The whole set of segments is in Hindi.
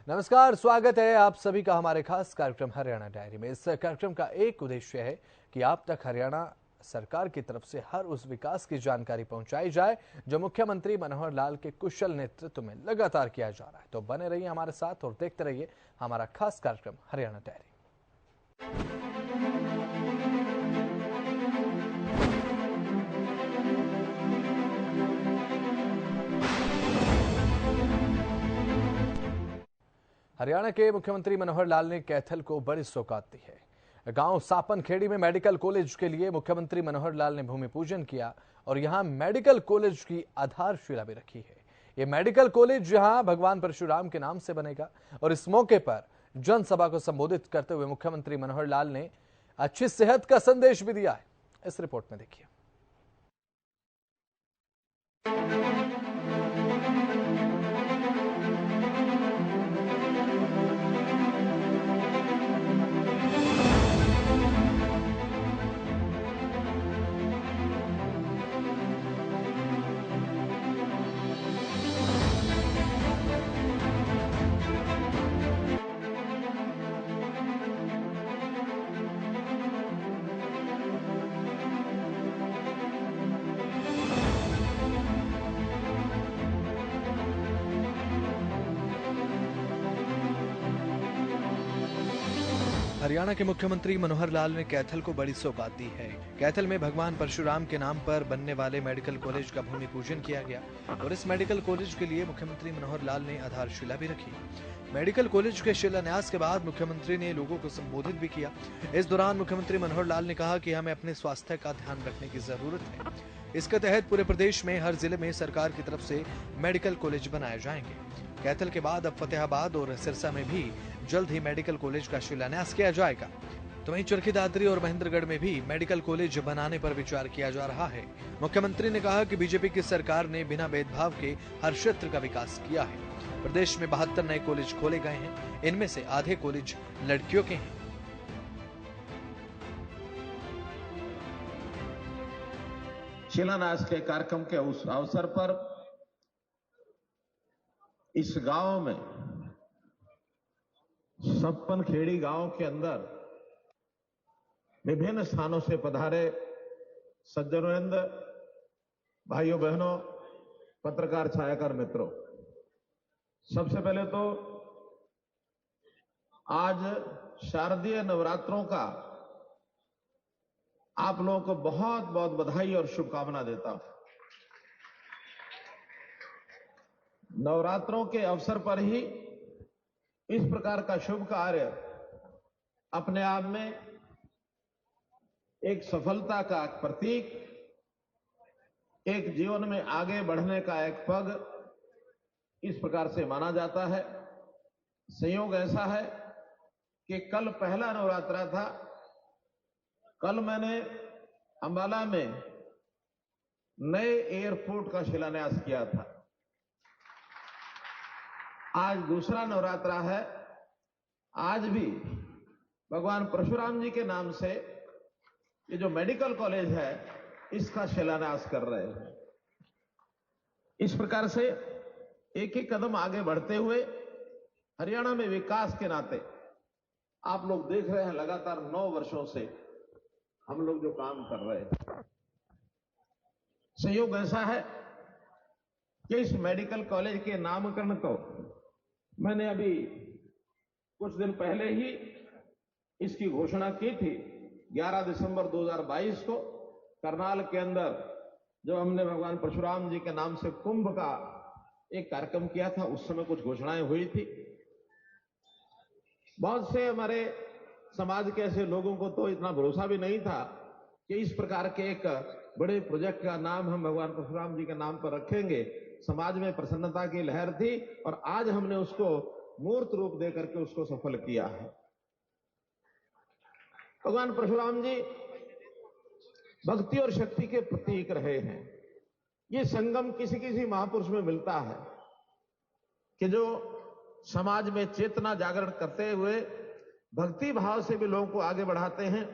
नमस्कार, स्वागत है आप सभी का हमारे खास कार्यक्रम हरियाणा डायरी में। इस कार्यक्रम का एक उद्देश्य है कि आप तक हरियाणा सरकार की तरफ से हर उस विकास की जानकारी पहुंचाई जाए जो मुख्यमंत्री मनोहर लाल के कुशल नेतृत्व में लगातार किया जा रहा है। तो बने रहिए हमारे साथ और देखते रहिए हमारा खास कार्यक्रम हरियाणा डायरी। हरियाणा के मुख्यमंत्री मनोहर लाल ने कैथल को बड़ी सौगात दी है। गांव सापनखेड़ी में मेडिकल कॉलेज के लिए मुख्यमंत्री मनोहर लाल ने भूमि पूजन किया और यहां मेडिकल कॉलेज की आधारशिला भी रखी है। ये मेडिकल कॉलेज यहां भगवान परशुराम के नाम से बनेगा और इस मौके पर जनसभा को संबोधित करते हुए मुख्यमंत्री मनोहर लाल ने अच्छी सेहत का संदेश भी दिया है। इस रिपोर्ट में देखिए। हरियाणा के मुख्यमंत्री मनोहर लाल ने कैथल को बड़ी सौगात दी है। कैथल में भगवान परशुराम के नाम पर बनने वाले मेडिकल कॉलेज का भूमि पूजन किया गया और इस मेडिकल कॉलेज के लिए मुख्यमंत्री मनोहर लाल ने आधारशिला भी रखी। मेडिकल कॉलेज के शिलान्यास के बाद मुख्यमंत्री ने लोगों को संबोधित भी किया। इस दौरान मुख्यमंत्री मनोहर लाल ने कहा कि हमें अपने स्वास्थ्य का ध्यान रखने की जरूरत है। इसके तहत पूरे प्रदेश में हर जिले में सरकार की तरफ से मेडिकल कॉलेज बनाए जाएंगे। कैथल के बाद अब फतेहाबाद और सिरसा में भी जल्द ही मेडिकल कॉलेज का शिलान्यास किया जाएगा। तो वहीं चरखी दादरी और महेंद्रगढ़ में भी मेडिकल कॉलेज बनाने पर विचार किया जा रहा है। मुख्यमंत्री ने कहा कि बीजेपी की सरकार ने बिना भेदभाव के हर क्षेत्र का विकास किया है। प्रदेश में 72 नए कॉलेज खोले गए हैं, इनमें से आधे कॉलेज लड़कियों के हैं। शिलान्यास के कार्यक्रम के उस अवसर पर इस गांव में सापनखेड़ी गांव के अंदर विभिन्न स्थानों से पधारे सज्जनवृंद, भाइयों बहनों, पत्रकार छायाकार मित्रों, सबसे पहले तो आज शारदीय नवरात्रों का आप लोगों को बहुत बहुत बधाई और शुभकामना देता हूं। नवरात्रों के अवसर पर ही इस प्रकार का शुभ कार्य अपने आप में एक सफलता का प्रतीक, एक जीवन में आगे बढ़ने का एक पग इस प्रकार से माना जाता है। संयोग ऐसा है कि कल पहला नवरात्रा था। कल मैंने अंबाला में नए एयरपोर्ट का शिलान्यास किया था। आज दूसरा नवरात्रा है। आज भी भगवान परशुराम जी के नाम से ये जो मेडिकल कॉलेज है इसका शिलान्यास कर रहे हैं। इस प्रकार से एक एक कदम आगे बढ़ते हुए हरियाणा में विकास के नाते आप लोग देख रहे हैं, लगातार 9 वर्षों से हम लोग जो काम कर रहे हैं। संयोग ऐसा है कि इस मेडिकल कॉलेज के नामकरण को मैंने अभी कुछ दिन पहले ही इसकी घोषणा की थी। 11 दिसंबर 2022 को करनाल के अंदर जो हमने भगवान परशुराम जी के नाम से कुंभ का एक कार्यक्रम किया था, उस समय कुछ घोषणाएं हुई थी। बहुत से हमारे समाज के ऐसे लोगों को तो इतना भरोसा भी नहीं था कि इस प्रकार के एक बड़े प्रोजेक्ट का नाम हम भगवान परशुराम जी के नाम पर रखेंगे। समाज में प्रसन्नता की लहर थी और आज हमने उसको मूर्त रूप दे करके उसको सफल किया है। भगवान परशुराम जी भक्ति और शक्ति के प्रतीक रहे हैं। ये संगम किसी किसी महापुरुष में मिलता है कि जो समाज में चेतना जागरण करते हुए भक्ति भाव से भी लोगों को आगे बढ़ाते हैं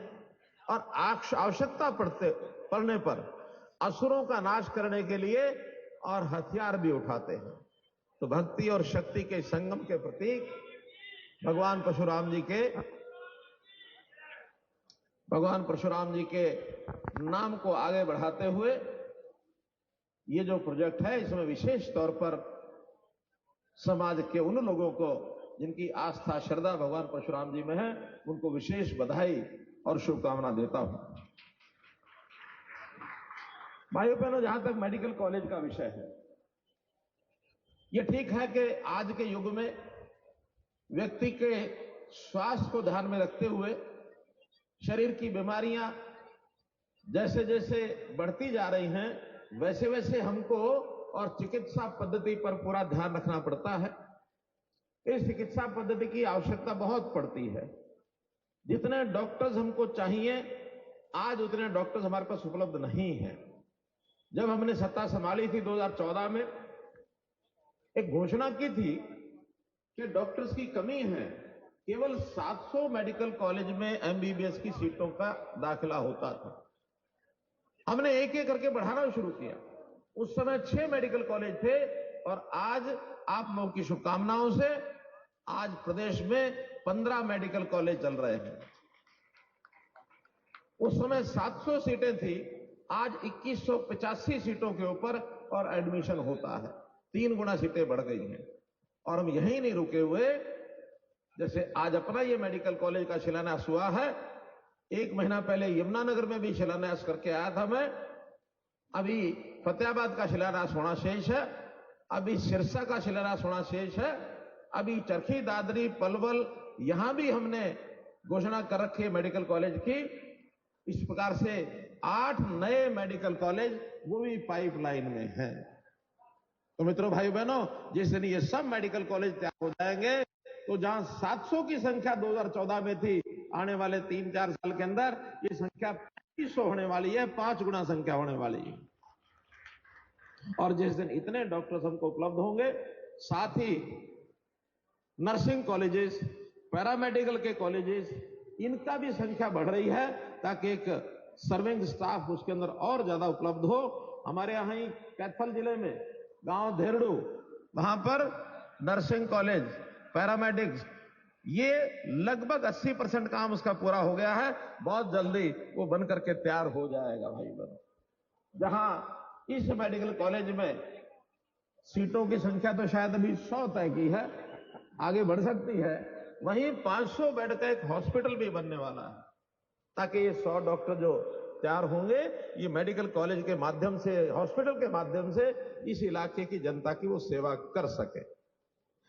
और आवश्यकता पड़ने पर असुरों का नाश करने के लिए और हथियार भी उठाते हैं। तो भक्ति और शक्ति के संगम के प्रतीक भगवान परशुराम जी के नाम को आगे बढ़ाते हुए ये जो प्रोजेक्ट है, इसमें विशेष तौर पर समाज के उन लोगों को जिनकी आस्था श्रद्धा भगवान परशुराम जी में है, उनको विशेष बधाई और शुभकामना देता हूं। भाइयों बहनों, जहां तक मेडिकल कॉलेज का विषय है, यह ठीक है कि आज के युग में व्यक्ति के स्वास्थ्य को ध्यान में रखते हुए शरीर की बीमारियां जैसे जैसे बढ़ती जा रही हैं, वैसे वैसे हमको और चिकित्सा पद्धति पर पूरा ध्यान रखना पड़ता है। इस चिकित्सा पद्धति की आवश्यकता बहुत पड़ती है। जितने डॉक्टर्स हमको चाहिए, आज उतने डॉक्टर्स हमारे पास उपलब्ध नहीं हैं। जब हमने सत्ता संभाली थी 2014 में, एक घोषणा की थी कि डॉक्टर्स की कमी है। केवल 700 मेडिकल कॉलेज में एमबीबीएस की सीटों का दाखिला होता था। हमने एक एक करके बढ़ाना शुरू किया। उस समय 6 मेडिकल कॉलेज थे और आज आप लोगों की शुभकामनाओं से आज प्रदेश में 15 मेडिकल कॉलेज चल रहे हैं। उस समय 700 सीटें थी, आज 2185 सीटों के ऊपर और एडमिशन होता है। 3 गुना सीटें बढ़ गई हैं। और हम यहीं नहीं रुके हुए, जैसे आज अपना ये मेडिकल कॉलेज का शिलान्यास हुआ है, 1 महीना पहले यमुनानगर में भी शिलान्यास करके आया था मैं। अभी फतेहाबाद का शिलान्यास होना शेष है, अभी सिरसा का शिलान्यास होना शेष है, अभी चरखी दादरी पलवल यहां भी हमने घोषणा कर रखी है मेडिकल कॉलेज की। इस प्रकार से 8 नए मेडिकल कॉलेज वो भी पाइपलाइन में हैं। तो मित्रों, भाई बहनों, जिस दिन ये सब मेडिकल कॉलेज तैयार हो जाएंगे, तो जहां 700 की संख्या 2014 में थी, आने वाले 3-4 साल के अंदर ये संख्या 3500 होने वाली है, 5 गुना संख्या होने वाली है। और जिस दिन इतने डॉक्टर्स हमको उपलब्ध होंगे, साथ ही नर्सिंग कॉलेजेस, पैरामेडिकल के कॉलेजेस, इनका भी संख्या बढ़ रही है, ताकि एक सर्विंग स्टाफ उसके अंदर और ज्यादा उपलब्ध हो। हमारे यहां ही कैथल जिले में गांव धेरडू, वहां पर नर्सिंग कॉलेज, पैरामेडिक्स, ये लगभग 80% काम उसका पूरा हो गया है। बहुत जल्दी वो बन करके तैयार हो जाएगा भाई बहनों। जहां इस मेडिकल कॉलेज में सीटों की संख्या तो शायद अभी 100 तय की है, आगे बढ़ सकती है, वहीं 500 बेड का एक हॉस्पिटल भी बनने वाला है, ताकि ये 100 डॉक्टर जो तैयार होंगे, ये मेडिकल कॉलेज के माध्यम से, हॉस्पिटल के माध्यम से इस इलाके की जनता की वो सेवा कर सके।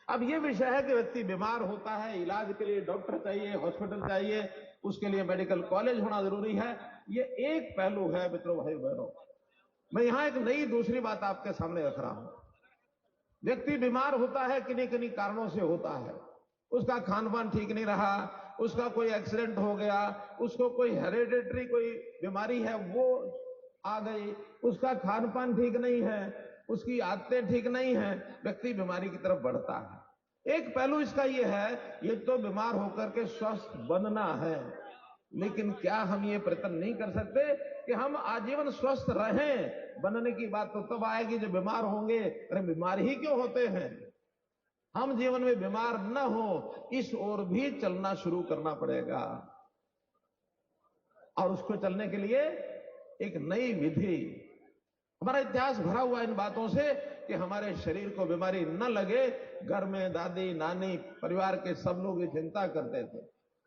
अब ये विषय है कि व्यक्ति बीमार होता है, इलाज के लिए डॉक्टर चाहिए, हॉस्पिटल चाहिए, उसके लिए मेडिकल कॉलेज होना जरूरी है। ये एक पहलू है मित्रों, भाई बहनों। मैं यहां एक नई दूसरी बात आपके सामने रख रहा हूं। व्यक्ति बीमार होता है, किन्हीं किन्हीं कारणों से होता है। उसका खान पान ठीक नहीं रहा, उसका कोई एक्सीडेंट हो गया, उसको कोई हेरिडेटरी कोई बीमारी है वो आ गई, उसका खान पान ठीक नहीं है, उसकी आदतें ठीक नहीं है, व्यक्ति बीमारी की तरफ बढ़ता है। एक पहलू इसका ये है, ये तो बीमार होकर के स्वस्थ बनना है, लेकिन क्या हम ये प्रयत्न नहीं कर सकते कि हम आजीवन स्वस्थ रहें? बनने की बात तो तब आएगी जब बीमार होंगे। अरे बीमार ही क्यों होते हैं? हम जीवन में बीमार न हो, इस ओर भी चलना शुरू करना पड़ेगा। और उसको चलने के लिए एक नई विधि, हमारा इतिहास भरा हुआ इन बातों से कि हमारे शरीर को बीमारी न लगे। घर में दादी नानी परिवार के सब लोग ये चिंता करते थे,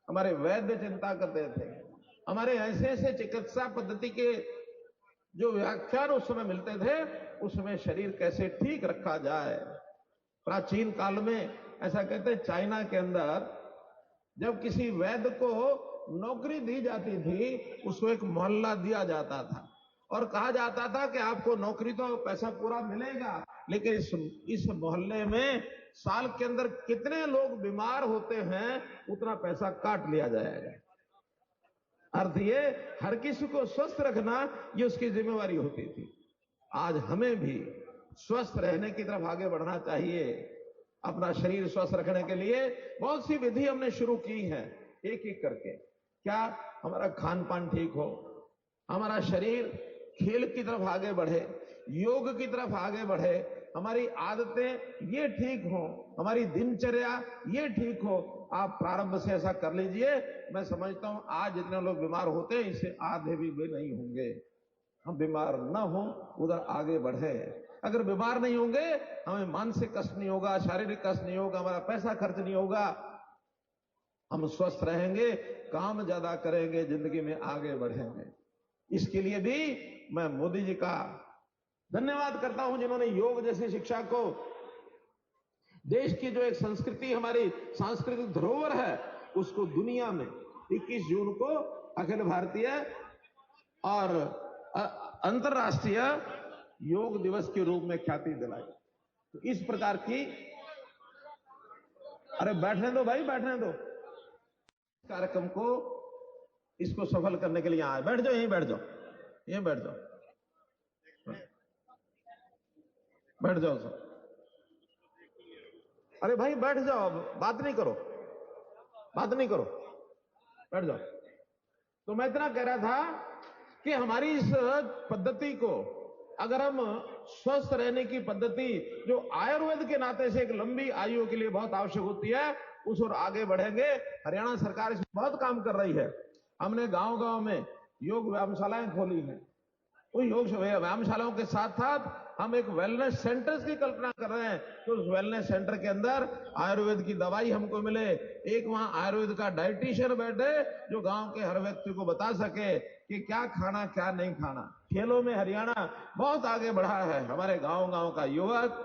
हमारे वैद्य चिंता करते थे, हमारे ऐसे ऐसे चिकित्सा पद्धति के जो व्याख्यान उस समय मिलते थे, उसमें शरीर कैसे ठीक रखा जाए। प्राचीन काल में ऐसा कहते हैं, चाइना के अंदर जब किसी वैद्य को नौकरी दी जाती थी, उसको एक मोहल्ला दिया जाता था और कहा जाता था कि आपको नौकरी तो पैसा पूरा मिलेगा, लेकिन इस मोहल्ले में साल के अंदर कितने लोग बीमार होते हैं, उतना पैसा काट लिया जाएगा। अर्थ ये, हर किसी को स्वस्थ रखना ये उसकी जिम्मेवारी होती थी। आज हमें भी स्वस्थ रहने की तरफ आगे बढ़ना चाहिए। अपना शरीर स्वस्थ रखने के लिए बहुत सी विधि हमने शुरू की है, एक एक करके। क्या हमारा खान पान ठीक हो, हमारा शरीर खेल की तरफ आगे बढ़े, योग की तरफ आगे बढ़े, हमारी आदतें ये ठीक हो, हमारी दिनचर्या ये ठीक हो, आप प्रारंभ से ऐसा कर लीजिए। मैं समझता हूं आज जितने लोग बीमार होते हैं इससे आधे भी नहीं होंगे। हम बीमार न हो, उधर आगे बढ़े। अगर बीमार नहीं होंगे, हमें मानसिक कष्ट नहीं होगा, शारीरिक कष्ट नहीं होगा, हमारा पैसा खर्च नहीं होगा, हम स्वस्थ रहेंगे, काम ज्यादा करेंगे, जिंदगी में आगे बढ़ेंगे। इसके लिए भी मैं मोदी जी का धन्यवाद करता हूं, जिन्होंने योग जैसी शिक्षा को, देश की जो एक संस्कृति, हमारी सांस्कृतिक धरोहर है, उसको दुनिया में 21 जून को अखिल भारतीय और अंतर्राष्ट्रीय योग दिवस के रूप में ख्याति दिलाई। तो इस प्रकार की, अरे बैठने दो भाई, बैठने दो। कार्यक्रम को, इसको सफल करने के लिए आए। बैठ जाओ, यहीं बैठ जाओ, यहीं बैठ जाओ, बैठ जाओ सब। अरे भाई बैठ जाओ, बात नहीं करो, बात नहीं करो, बैठ जाओ। तो मैं इतना कह रहा था कि हमारी इस पद्धति को, अगर हम स्वस्थ रहने की पद्धति जो आयुर्वेद के नाते से एक लंबी आयु के लिए बहुत आवश्यक होती है, उस ओर आगे बढ़ेंगे। हरियाणा सरकार इसमें बहुत काम कर रही है। हमने गांव-गांव में योग व्यायामशालाएं खोली हैं। उन योग व्यायामशालाओं के साथ साथ हम एक वेलनेस सेंटर्स की कल्पना कर रहे हैं। तो उस वेलनेस सेंटर के अंदर आयुर्वेद की दवाई हमको मिले, एक वहां आयुर्वेद का डाइटिशियन बैठे जो गांव के हर व्यक्ति को बता सके कि क्या खाना क्या नहीं खाना। खेलों में हरियाणा बहुत आगे बढ़ा है। हमारे गांव-गांव का युवक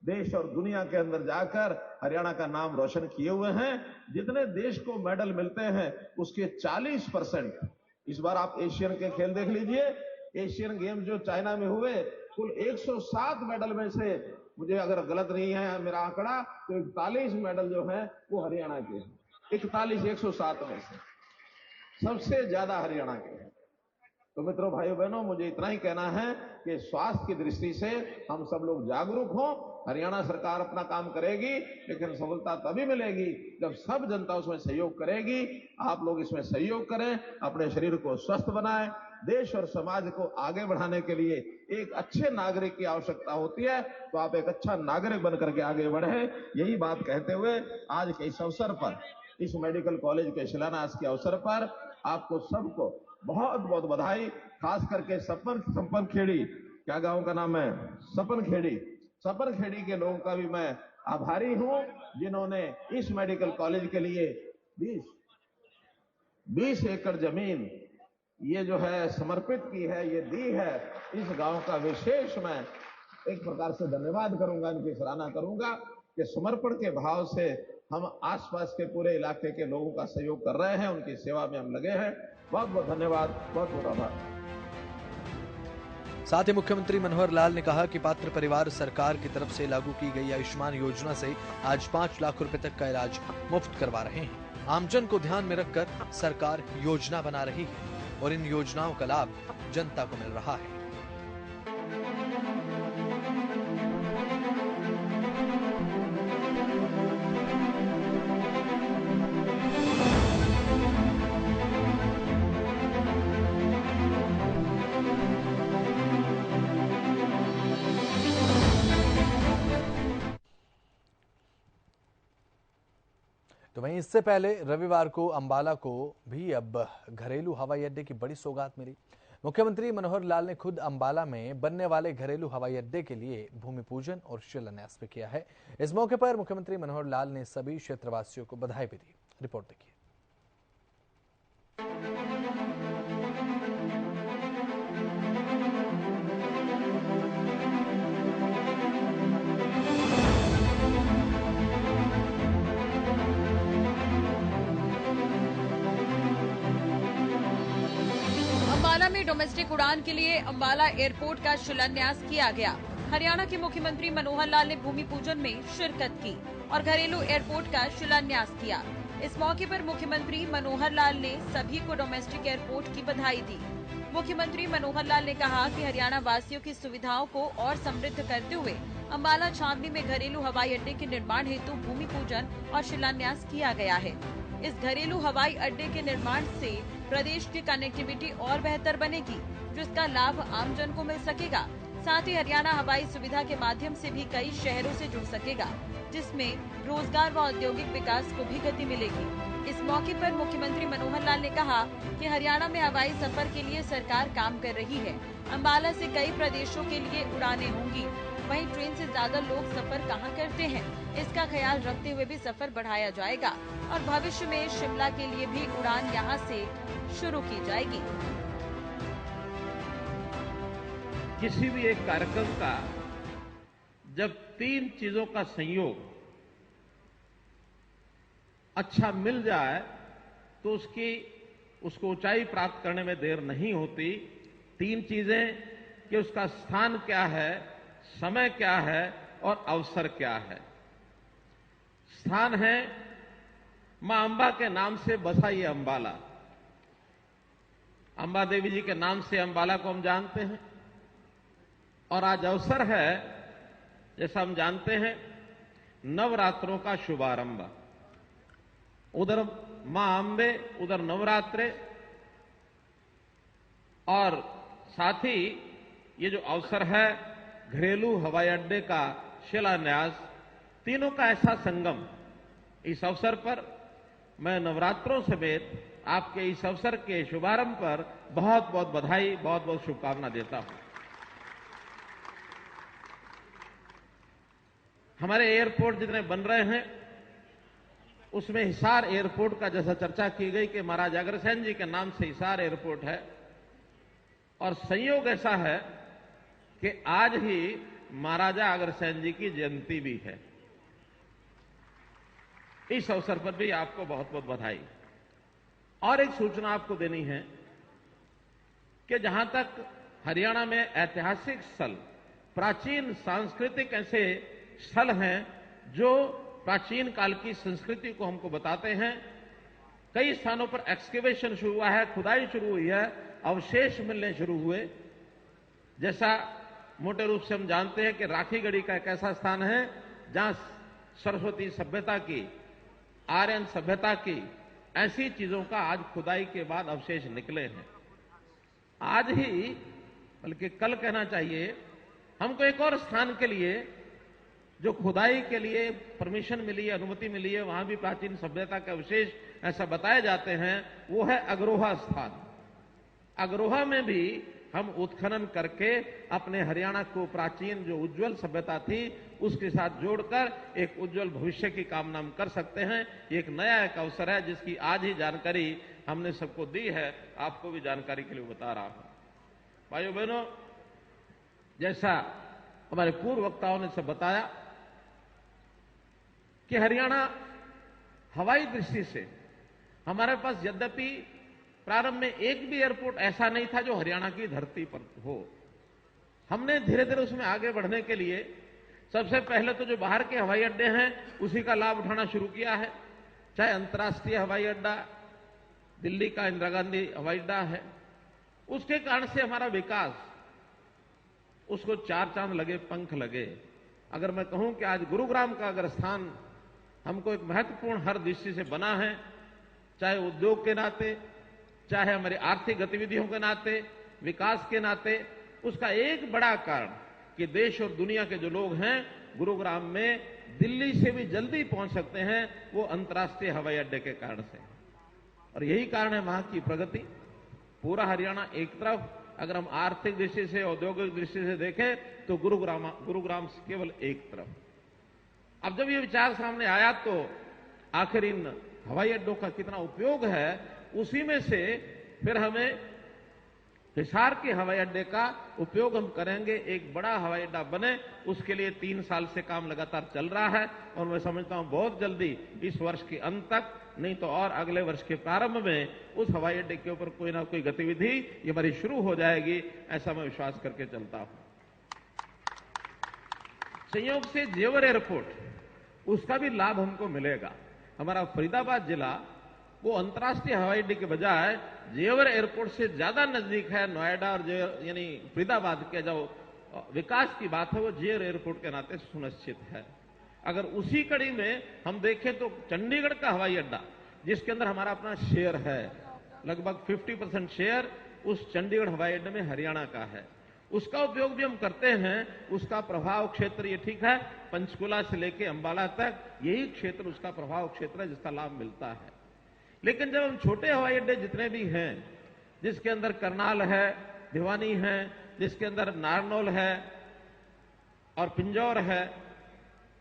देश और दुनिया के अंदर जाकर हरियाणा का नाम रोशन किए हुए हैं। जितने देश को मेडल मिलते हैं उसके 40%, इस बार आप एशियन के खेल देख लीजिए, एशियन गेम्स जो चाइना में हुए, कुल 107 मेडल में से, मुझे अगर गलत नहीं है मेरा आंकड़ा, तो 41 मेडल जो है वो हरियाणा के हैं। 41 107 में से सबसे ज्यादा हरियाणा के हैं। तो मित्रों, भाइयों बहनों, मुझे इतना ही कहना है कि स्वास्थ्य की दृष्टि से हम सब लोग जागरूक हों। हरियाणा सरकार अपना काम करेगी, लेकिन सफलता तभी मिलेगी जब सब जनता उसमें सहयोग करेगी। आप लोग इसमें सहयोग करें, अपने शरीर को स्वस्थ बनाएं। देश और समाज को आगे बढ़ाने के लिए एक अच्छे नागरिक की आवश्यकता होती है, तो आप एक अच्छा नागरिक बनकर के आगे बढ़े। यही बात कहते हुए आज के इस अवसर पर, इस मेडिकल कॉलेज के शिलान्यास के अवसर पर आपको सबको बहुत बहुत बधाई। खास करके सपन खेड़ी, क्या गांव का नाम है, सपन खेड़ी के लोगों का भी मैं आभारी हूं, जिन्होंने इस मेडिकल कॉलेज के लिए 20 एकड़ जमीन ये जो है समर्पित की है, ये दी है। इस गांव का विशेष मैं एक प्रकार से धन्यवाद करूंगा, इनकी सराहना करूंगा कि समर्पण के भाव से हम आसपास के पूरे इलाके के लोगों का सहयोग कर रहे हैं, उनकी सेवा में हम लगे हैं। बहुत बहुत धन्यवाद, बहुत बहुत आभार। साथ ही मुख्यमंत्री मनोहर लाल ने कहा कि पात्र परिवार सरकार की तरफ से लागू की गई आयुष्मान योजना से आज 5 लाख रुपए तक का इलाज मुफ्त करवा रहे हैं। आमजन को ध्यान में रखकर सरकार योजना बना रही है और इन योजनाओं का लाभ जनता को मिल रहा है। तो वहीं इससे पहले रविवार को अंबाला को भी अब घरेलू हवाई अड्डे की बड़ी सौगात मिली। मुख्यमंत्री मनोहर लाल ने खुद अंबाला में बनने वाले घरेलू हवाई अड्डे के लिए भूमि पूजन और शिलान्यास भी किया है। इस मौके पर मुख्यमंत्री मनोहर लाल ने सभी क्षेत्रवासियों को बधाई भी दी। रिपोर्ट देखिए। अंबाला में डोमेस्टिक उड़ान के लिए अंबाला एयरपोर्ट का शिलान्यास किया गया। हरियाणा के मुख्यमंत्री मनोहर लाल ने भूमि पूजन में शिरकत की और घरेलू एयरपोर्ट का शिलान्यास किया। इस मौके पर मुख्यमंत्री मनोहर लाल ने सभी को डोमेस्टिक एयरपोर्ट की बधाई दी। मुख्यमंत्री मनोहर लाल ने कहा कि हरियाणा वासियों की सुविधाओं को और समृद्ध करते हुए अंबाला छावनी में घरेलू हवाई अड्डे के निर्माण हेतु भूमि पूजन और शिलान्यास किया गया है। इस घरेलू हवाई अड्डे के निर्माण से प्रदेश की कनेक्टिविटी और बेहतर बनेगी, जिसका लाभ आमजन को मिल सकेगा। साथ ही हरियाणा हवाई सुविधा के माध्यम से भी कई शहरों से जुड़ सकेगा। जिसमें रोजगार व औद्योगिक विकास को भी गति मिलेगी। इस मौके पर मुख्यमंत्री मनोहर लाल ने कहा कि हरियाणा में हवाई सफर के लिए सरकार काम कर रही है। अंबाला से कई प्रदेशों के लिए उड़ानें होंगी। वहीं ट्रेन से ज्यादा लोग सफर कहां करते हैं, इसका ख्याल रखते हुए भी सफर बढ़ाया जाएगा और भविष्य में शिमला के लिए भी उड़ान यहां से शुरू की जाएगी। किसी भी एक कार्यक्रम का जब 3 चीजों का संयोग अच्छा मिल जाए तो उसको ऊंचाई प्राप्त करने में देर नहीं होती। 3 चीजें कि उसका स्थान क्या है, समय क्या है और अवसर क्या है। स्थान है मां अंबा के नाम से बसा ये अंबाला। अंबा देवी जी के नाम से अंबाला को हम जानते हैं। और आज अवसर है, जैसा हम जानते हैं, नवरात्रों का शुभारंभ। उधर मां अंबे, उधर नवरात्रे, और साथ ही ये जो अवसर है घरेलू हवाई अड्डे का शिलान्यास, तीनों का ऐसा संगम। इस अवसर पर मैं नवरात्रों समेत आपके इस अवसर के शुभारंभ पर बहुत बहुत बधाई, बहुत बहुत शुभकामना देता हूं। हमारे एयरपोर्ट जितने बन रहे हैं उसमें हिसार एयरपोर्ट का जैसा चर्चा की गई कि महाराजा अग्रसेन जी के नाम से हिसार एयरपोर्ट है। और संयोग ऐसा है कि आज ही महाराजा अग्रसेन जी की जयंती भी है। इस अवसर पर भी आपको बहुत बहुत बधाई। और एक सूचना आपको देनी है कि जहां तक हरियाणा में ऐतिहासिक स्थल, प्राचीन सांस्कृतिक ऐसे स्थल हैं जो प्राचीन काल की संस्कृति को हमको बताते हैं, कई स्थानों पर एक्सकेवेशन शुरू हुआ है, खुदाई शुरू हुई है, अवशेष मिलने शुरू हुए। जैसा मोटे रूप से हम जानते हैं कि राखीगढ़ी का एक ऐसा स्थान है जहां सरस्वती सभ्यता की, आर्यन सभ्यता की ऐसी चीजों का आज खुदाई के बाद अवशेष निकले हैं। आज ही, बल्कि कल कहना चाहिए, हमको एक और स्थान के लिए जो खुदाई के लिए परमिशन मिली है, अनुमति मिली है, वहां भी प्राचीन सभ्यता के अवशेष ऐसा बताए जाते हैं, वो है अग्रोहा स्थान। अग्रोहा में भी हम उत्खनन करके अपने हरियाणा को प्राचीन जो उज्जवल सभ्यता थी उसके साथ जोड़कर एक उज्जवल भविष्य की कामना हम कर सकते हैं। ये एक नया एक अवसर है जिसकी आज ही जानकारी हमने सबको दी है, आपको भी जानकारी के लिए बता रहा हूं। भाइयों बहनों, जैसा हमारे पूर्व वक्ताओं ने सब बताया कि हरियाणा हवाई दृष्टि से हमारे पास यद्यपि प्रारंभ में एक भी एयरपोर्ट ऐसा नहीं था जो हरियाणा की धरती पर हो। हमने धीरे धीरे उसमें आगे बढ़ने के लिए सबसे पहले तो जो बाहर के हवाई अड्डे हैं उसी का लाभ उठाना शुरू किया है। चाहे अंतर्राष्ट्रीय हवाई अड्डा, दिल्ली का इंदिरा गांधी हवाई अड्डा है, उसके कारण से हमारा विकास, उसको 4 चांद लगे, पंख लगे। अगर मैं कहूं कि आज गुरुग्राम का अगर स्थान हमको एक महत्वपूर्ण हर दृष्टि से बना है, चाहे उद्योग के नाते, चाहे हमारी आर्थिक गतिविधियों के नाते, विकास के नाते, उसका एक बड़ा कारण कि देश और दुनिया के जो लोग हैं गुरुग्राम में दिल्ली से भी जल्दी पहुंच सकते हैं, वो अंतर्राष्ट्रीय हवाई अड्डे के कारण से। और यही कारण है वहां की प्रगति। पूरा हरियाणा एक तरफ, अगर हम आर्थिक दृष्टि से, औद्योगिक दृष्टि से देखें तो गुरुग्राम केवल एक तरफ। अब जब ये विचार सामने आया तो आखिर इन हवाई अड्डों का कितना उपयोग है, उसी में से फिर हमें हिसार के हवाई अड्डे का उपयोग हम करेंगे। एक बड़ा हवाई अड्डा बने, उसके लिए 3 साल से काम लगातार चल रहा है और मैं समझता हूं बहुत जल्दी इस वर्ष के अंत तक, नहीं तो और अगले वर्ष के प्रारंभ में उस हवाई अड्डे के ऊपर कोई ना कोई गतिविधि ये हमारी शुरू हो जाएगी, ऐसा मैं विश्वास करके चलता हूं। संयोग से जेवर एयरपोर्ट, उसका भी लाभ हमको मिलेगा। हमारा फरीदाबाद जिला वो अंतर्राष्ट्रीय हवाई अड्डे के बजाय जेवर एयरपोर्ट से ज्यादा नजदीक है। नोएडा और यानी फरीदाबाद के जो विकास की बात है वो जेवर एयरपोर्ट के नाते सुनिश्चित है। अगर उसी कड़ी में हम देखें तो चंडीगढ़ का हवाई अड्डा, जिसके अंदर हमारा अपना शेयर है, लगभग 50% शेयर उस चंडीगढ़ हवाई अड्डे में हरियाणा का है, उसका उपयोग भी हम करते हैं। उसका प्रभाव क्षेत्र ये ठीक है, पंचकुला से लेके अंबाला तक यही क्षेत्र उसका प्रभाव क्षेत्र है जिसका लाभ मिलता है। लेकिन जब हम छोटे हवाई अड्डे जितने भी हैं, जिसके अंदर करनाल है, भिवानी है, जिसके अंदर नारनौल है और पिंजौर है,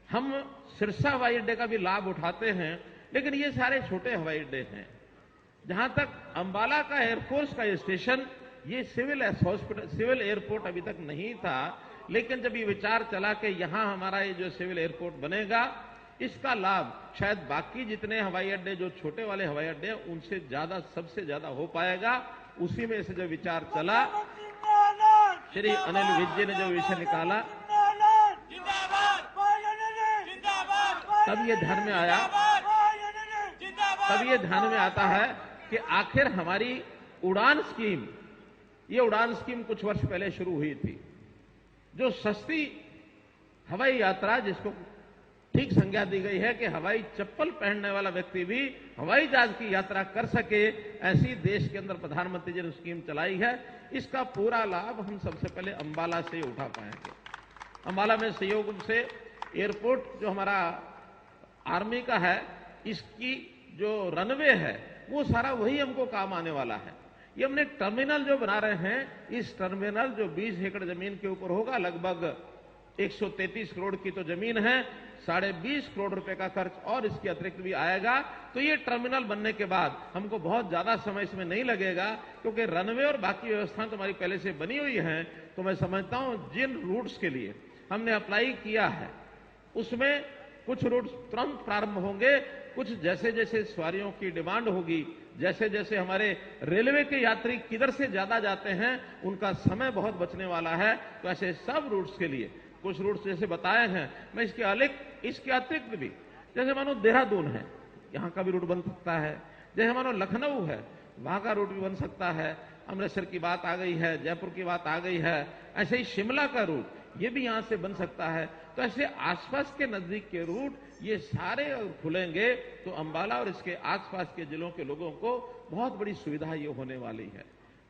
हम सिरसा हवाई अड्डे का भी लाभ उठाते हैं। लेकिन ये सारे छोटे हवाई अड्डे हैं। जहां तक अंबाला का एयरफोर्स का स्टेशन, ये सिविल एयरपोर्ट अभी तक नहीं था, लेकिन जब ये विचार चला कि यहां हमारा ये जो सिविल एयरपोर्ट बनेगा, इसका लाभ शायद बाकी जितने हवाई अड्डे जो छोटे वाले हवाई अड्डे हैं उनसे ज्यादा, सबसे ज्यादा हो पाएगा। उसी में से जो विचार चला, श्री अनिल विज जी ने जो विषय निकाला, तब ये ध्यान में आया, तब ये ध्यान में आता है कि आखिर हमारी उड़ान स्कीम, ये उड़ान स्कीम कुछ वर्ष पहले शुरू हुई थी, जो सस्ती हवाई यात्रा, जिसको ठीक संज्ञा दी गई है कि हवाई चप्पल पहनने वाला व्यक्ति भी हवाई जहाज की यात्रा कर सके, ऐसी देश के अंदर प्रधानमंत्री जी ने स्कीम चलाई है। इसका पूरा लाभ हम सबसे पहले अंबाला से उठा पाएंगे। अंबाला में संयोग से एयरपोर्ट जो हमारा आर्मी का है, इसकी जो रनवे है वो सारा वही हमको काम आने वाला है। ये हमने टर्मिनल जो बना रहे हैं, इस टर्मिनल जो 20 एकड़ जमीन के ऊपर होगा, लगभग 133 करोड़ की तो जमीन है, 20.5 करोड़ रुपए का खर्च और इसके अतिरिक्त भी आएगा। तो ये टर्मिनल बनने के बाद हमको बहुत ज्यादा समय इसमें नहीं लगेगा, क्योंकि रनवे और बाकी व्यवस्थाएं तो हमारी पहले से बनी हुई हैं। तो मैं समझता हूं जिन रूट्स के लिए हमने अप्लाई किया है, उसमें कुछ रूट्स तुरंत प्रारंभ होंगे, कुछ जैसे जैसे सवारियों की डिमांड होगी, जैसे जैसे हमारे रेलवे के यात्री किधर से ज्यादा जाते हैं, उनका समय बहुत बचने वाला है। तो ऐसे सब रूट्स के लिए कुछ रूट्स जैसे बताए हैं, मैं इसके अतिरिक्त भी, जैसे मानो देहरादून है, यहां का भी रूट बन सकता है। जैसे मानो लखनऊ है, वहां का रूट भी बन सकता है। अमृतसर की बात आ गई है, जयपुर की बात आ गई है, ऐसे ही शिमला का रूट ये भी यहां से बन सकता है। तो ऐसे आसपास के नजदीक के रूट ये सारे खुलेंगे तो अंबाला और इसके आसपास के जिलों के लोगों को बहुत बड़ी सुविधा ये होने वाली है।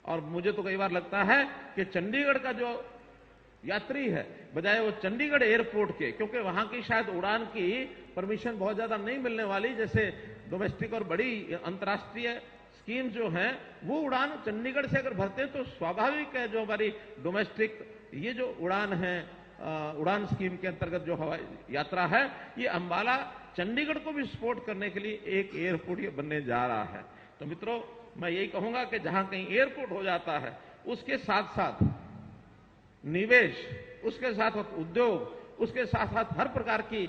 और मुझे तो कई बार लगता है कि चंडीगढ़ का जो यात्री है, बजाय वो चंडीगढ़ एयरपोर्ट के, क्योंकि वहां की शायद उड़ान की परमिशन बहुत ज्यादा नहीं मिलने वाली, जैसे डोमेस्टिक और बड़ी अंतर्राष्ट्रीय स्कीम जो है, वो उड़ान चंडीगढ़ से अगर भरते हैं तो स्वाभाविक है जो हमारी डोमेस्टिक ये जो उड़ान है, उड़ान स्कीम के अंतर्गत जो हवाई यात्रा है, ये अंबाला चंडीगढ़ को भी सपोर्ट करने के लिए एक एयरपोर्ट ये बनने जा रहा है। तो मित्रों, मैं यही कहूंगा कि जहां कहीं एयरपोर्ट हो जाता है, उसके साथ साथ निवेश, उसके साथ साथ उद्योग, उसके साथ साथ हर प्रकार की,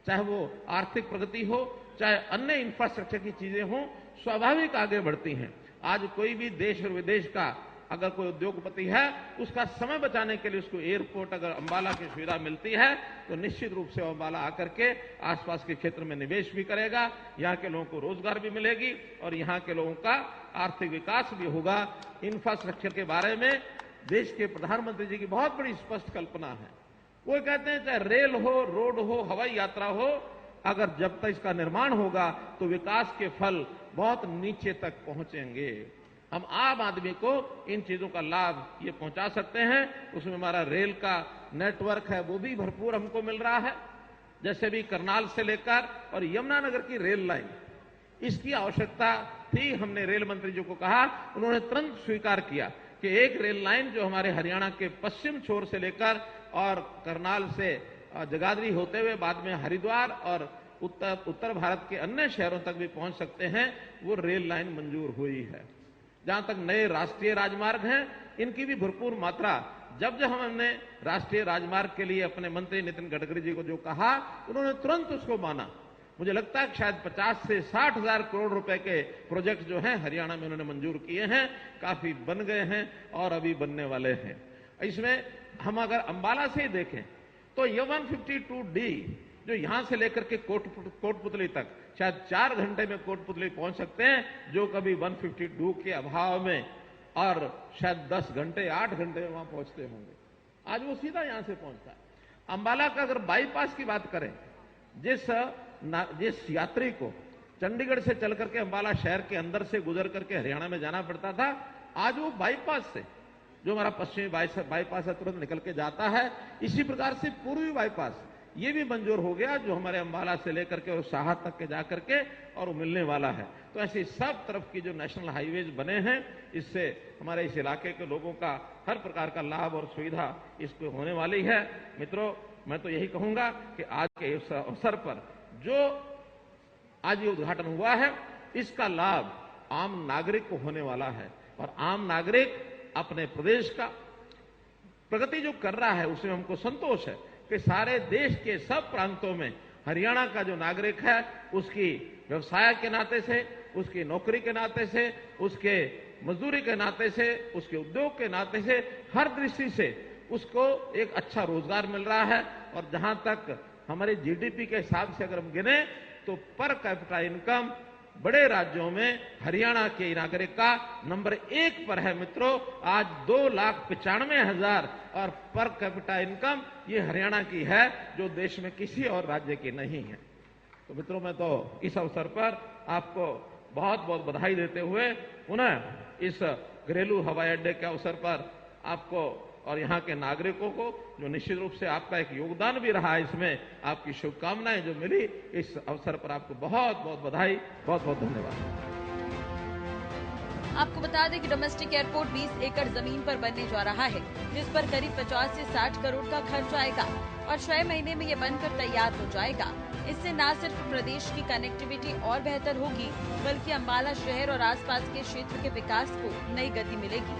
चाहे वो आर्थिक प्रगति हो, चाहे अन्य इंफ्रास्ट्रक्चर की चीजें हो, स्वाभाविक आगे बढ़ती हैं। आज कोई भी देश और विदेश का अगर कोई उद्योगपति है, उसका समय बचाने के लिए उसको एयरपोर्ट अगर अंबाला की सुविधा मिलती है तो निश्चित रूप से अंबाला आकर के आसपास के क्षेत्र में निवेश भी करेगा, यहाँ के लोगों को रोजगार भी मिलेगी और यहाँ के लोगों का आर्थिक विकास भी होगा। इंफ्रास्ट्रक्चर के बारे में देश के प्रधानमंत्री जी की बहुत बड़ी स्पष्ट कल्पना है। वो कहते हैं चाहे रेल हो, रोड हो, हवाई यात्रा हो, अगर जब तक इसका निर्माण होगा तो विकास के फल बहुत नीचे तक पहुंचेंगे। हम आम आदमी को इन चीजों का लाभ ये पहुंचा सकते हैं। उसमें हमारा रेल का नेटवर्क है, वो भी भरपूर हमको मिल रहा है। जैसे भी करनाल से लेकर और यमुनानगर की रेल लाइन, इसकी आवश्यकता थी। हमने रेल मंत्री जी को कहा, उन्होंने तुरंत स्वीकार किया कि एक रेल लाइन जो हमारे हरियाणा के पश्चिम छोर से लेकर और करनाल से जगाधरी होते हुए बाद में हरिद्वार और उत्तर भारत के अन्य शहरों तक भी पहुंच सकते हैं, वो रेल लाइन मंजूर हुई है। जहां तक नए राष्ट्रीय राजमार्ग हैं, इनकी भी भरपूर मात्रा, जब हमने राष्ट्रीय राजमार्ग के लिए अपने मंत्री नितिन गडकरी जी को जो कहा, उन्होंने तुरंत उसको माना। मुझे लगता है कि शायद 50 से 60 हजार करोड़ रुपए के प्रोजेक्ट जो हैं हरियाणा में उन्होंने मंजूर किए हैं, काफी बन गए हैं और अभी बनने वाले हैं। इसमें हम अगर अंबाला से ही देखें तो ये 152D जो यहां से लेकर के कोटपुतली तक शायद 4 घंटे में कोटपुतली पहुंच सकते हैं, जो कभी 152 के अभाव में और शायद 10 घंटे 8 घंटे में वहां पहुंचते होंगे, आज वो सीधा यहां से पहुंचता है। अंबाला का अगर बाईपास की बात करें, जिस यात्री को चंडीगढ़ से चल करके अंबाला शहर के अंदर से गुजर करके हरियाणा में जाना पड़ता था, आज वो बाईपास से जो हमारा पश्चिमी बाईपास है तुरंत निकल के जाता है। इसी प्रकार से पूर्वी बाईपास ये भी मंजूर हो गया, जो हमारे अंबाला से लेकर के और शाह तक के जाकर के और मिलने वाला है। तो ऐसी सब तरफ की जो नेशनल हाईवेज बने हैं, इससे हमारे इस इलाके के लोगों का हर प्रकार का लाभ और सुविधा इसको होने वाली है। मित्रों, मैं तो यही कहूंगा कि आज के इस अवसर पर जो आज ये उद्घाटन हुआ है, इसका लाभ आम नागरिक को होने वाला है और आम नागरिक अपने प्रदेश का प्रगति जो कर रहा है उसमें हमको संतोष है कि सारे देश के सब प्रांतों में हरियाणा का जो नागरिक है उसकी व्यवसाय के नाते से, उसकी नौकरी के नाते से, उसके मजदूरी के नाते से, उसके उद्योग के नाते से, हर दृष्टि से उसको एक अच्छा रोजगार मिल रहा है। और जहां तक हमारे जीडीपी के हिसाब से अगर हम गिने तो पर कैपिटा इनकम बड़े राज्यों में हरियाणा के नागरिक का नंबर 1 पर है। मित्रों, आज 2,95,000 और पर कैपिटा इनकम ये हरियाणा की है, जो देश में किसी और राज्य की नहीं है। तो मित्रों, मैं तो इस अवसर पर आपको बहुत बहुत बधाई देते हुए पुनः इस घरेलू हवाई अड्डे के अवसर पर आपको और यहाँ के नागरिकों को, जो निश्चित रूप से आपका एक योगदान भी रहा है, इसमें आपकी शुभकामनाएं जो मिली, इस अवसर पर आपको बहुत बहुत बधाई, बहुत बहुत धन्यवाद। आपको बता दें कि डोमेस्टिक एयरपोर्ट 20 एकड़ जमीन पर बनने जा रहा है, जिस पर करीब 50 से 60 करोड़ का खर्च आएगा और 6 महीने में ये बनकर तैयार हो जाएगा। इससे न सिर्फ प्रदेश की कनेक्टिविटी और बेहतर होगी, बल्कि अंबाला शहर और आसपास के क्षेत्र के विकास को नई गति मिलेगी।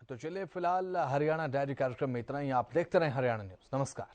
तो चलिए, फिलहाल हरियाणा डायरी कार्यक्रम में इतना ही। आप देखते रहें हरियाणा न्यूज। नमस्कार।